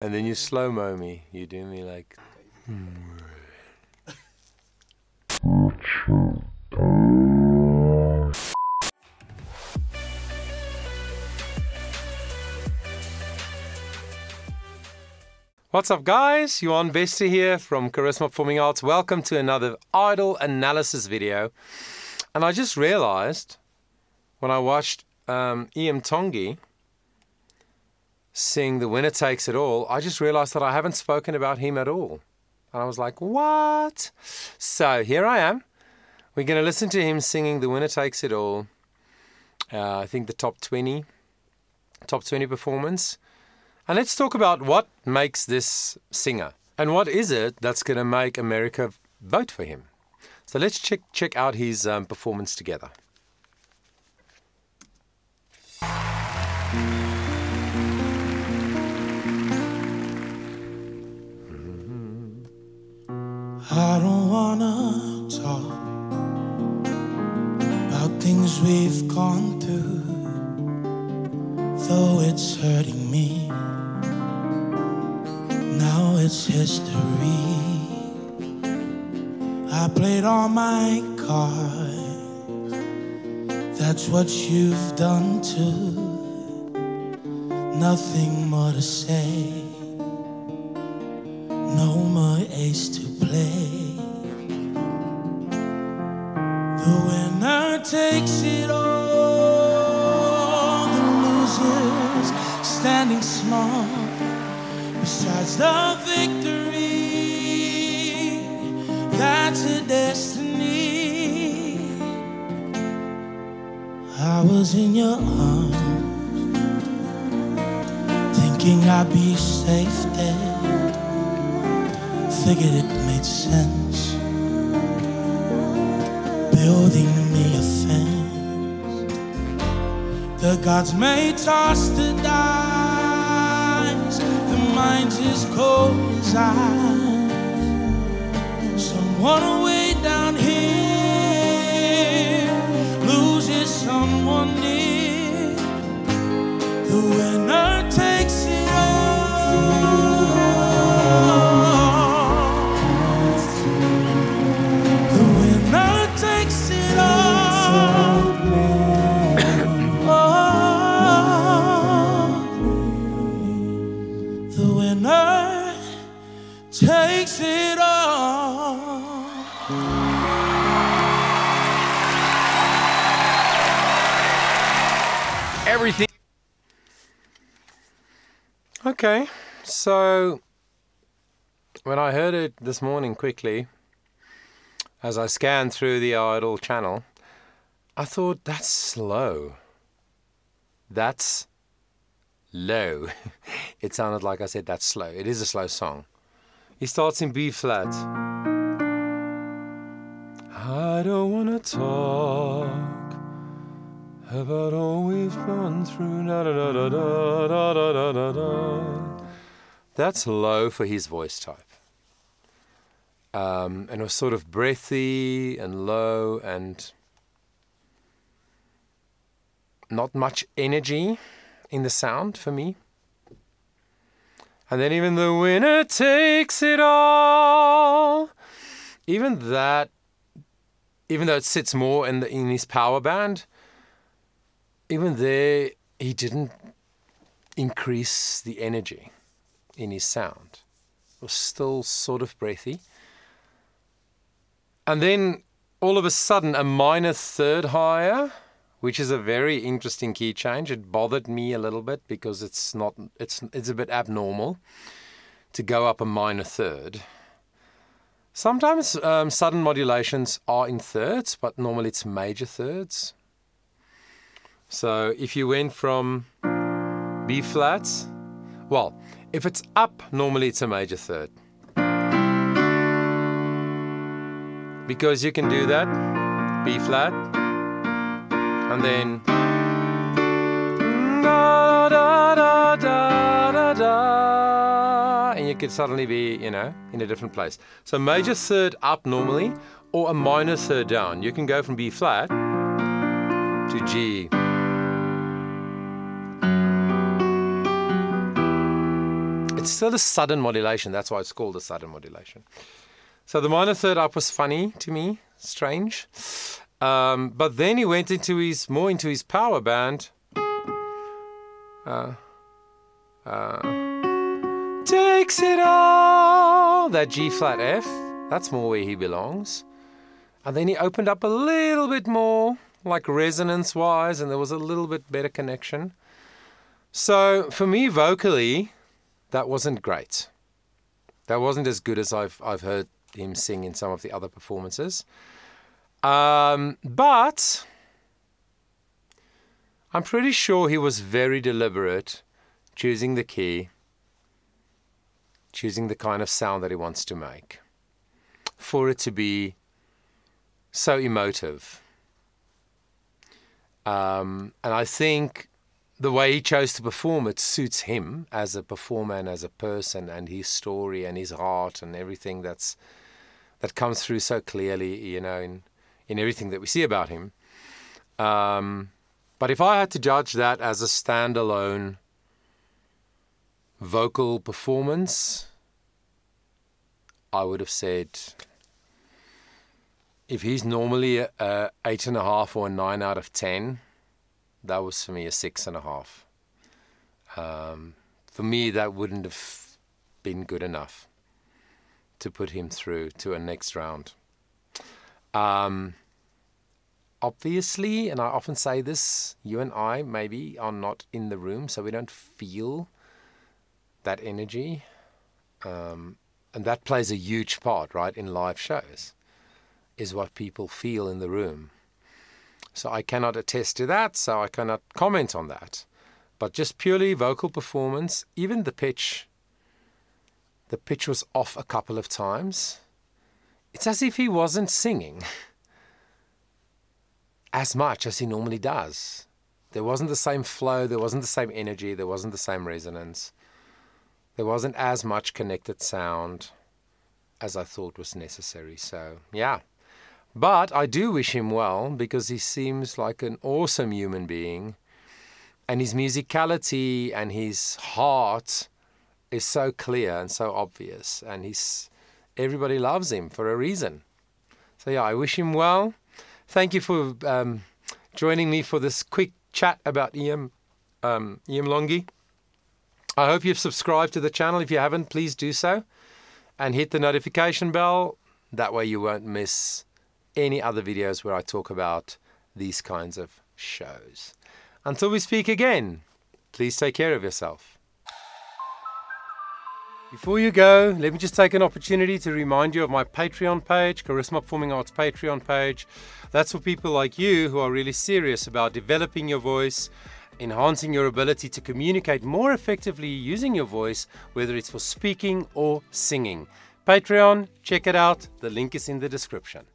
And then you slow-mo me. You do me like... What's up, guys? Johan Bester here from Charisma Performing Arts. Welcome to another idol analysis video. And I just realized when I watched Ian Tongi sing The Winner Takes It All, I just realized that I haven't spoken about him at all. And I was like, what? So here I am. We're going to listen to him singing The Winner Takes It All. I think the top 20 performance. And let's talk about what makes this singer. And what is it that's going to make America vote for him? So let's check out his performance together. I don't wanna talk about things we've gone through, though it's hurting me. Now it's history. I played all my cards. That's what you've done too. Nothing more to say. No more ace to play. The winner takes it all. The losers standing small besides the victory. That's a destiny. I was in your arms, thinking I'd be safe there. Figured it made sense, building me a fence. The gods may toss the dice, the mind's as cold as ice. Someone way down here loses someone near. The winner takes it all. Takes it all. Everything. Okay, so when I heard it this morning quickly, as I scanned through the Idol channel, I thought, that's slow. That's low. It sounded like I said that's slow. It is a slow song. He starts in B flat. I don't want to talk about all we've gone through. Da, da, da, da, da, da, da, da, da. That's low for his voice type. And it was sort of breathy and low and not much energy in the sound for me. And then even the winner takes it all. Even that, even though it sits more in his power band, even there he didn't increase the energy in his sound. It was still sort of breathy. And then all of a sudden a minor third higher, which is a very interesting key change. It bothered me a little bit because it's a bit abnormal to go up a minor third. Sometimes sudden modulations are in thirds, but normally it's major thirds. So if you went from B flats, well, if it's up, normally it's a major third. Because you can do that, B flat, and then da da da da da da, and you could suddenly be, in a different place. So major third up normally, or a minor third down. You can go from B flat to G. it's still a sudden modulation. That's why it's called a sudden modulation. So the minor third up was funny to me, strange. But then he went into more into his power band. Takes it all. That G flat F. That's more where he belongs. And then he opened up a little bit more, like resonance-wise, and there was a little bit better connection. So for me, vocally, that wasn't great. That wasn't as good as I've heard him sing in some of the other performances. But I'm pretty sure he was very deliberate choosing the key, choosing the kind of sound that he wants to make for it to be so emotive. And I think the way he chose to perform it suits him as a performer and as a person, and his story and his heart and everything that comes through so clearly, you know, in everything that we see about him. But if I had to judge that as a standalone vocal performance, I would have said, if he's normally a 8.5 or a 9 out of 10, that was for me a 6.5. For me, that wouldn't have been good enough to put him through to a next round. Obviously, and I often say this, you and I maybe are not in the room, so we don't feel that energy. And that plays a huge part, right, in live shows, is what people feel in the room. So I cannot attest to that, so I cannot comment on that. But just purely vocal performance, even the pitch was off a couple of times. It's as if he wasn't singing as much as he normally does. There wasn't the same flow, there wasn't the same energy, there wasn't the same resonance. There wasn't as much connected sound as I thought was necessary. So, yeah. But I do wish him well, because he seems like an awesome human being. And his musicality and his heart is so clear and so obvious. And everybody loves him for a reason. So, yeah, I wish him well. Thank you for joining me for this quick chat about Iam Longi. I hope you've subscribed to the channel. If you haven't, please do so. And hit the notification bell. That way you won't miss any other videos where I talk about these kinds of shows. Until we speak again, please take care of yourself. Before you go, let me just take an opportunity to remind you of my Patreon page, Charisma Performing Arts Patreon page. That's for people like you who are really serious about developing your voice, enhancing your ability to communicate more effectively using your voice, whether it's for speaking or singing. Patreon, check it out. The link is in the description.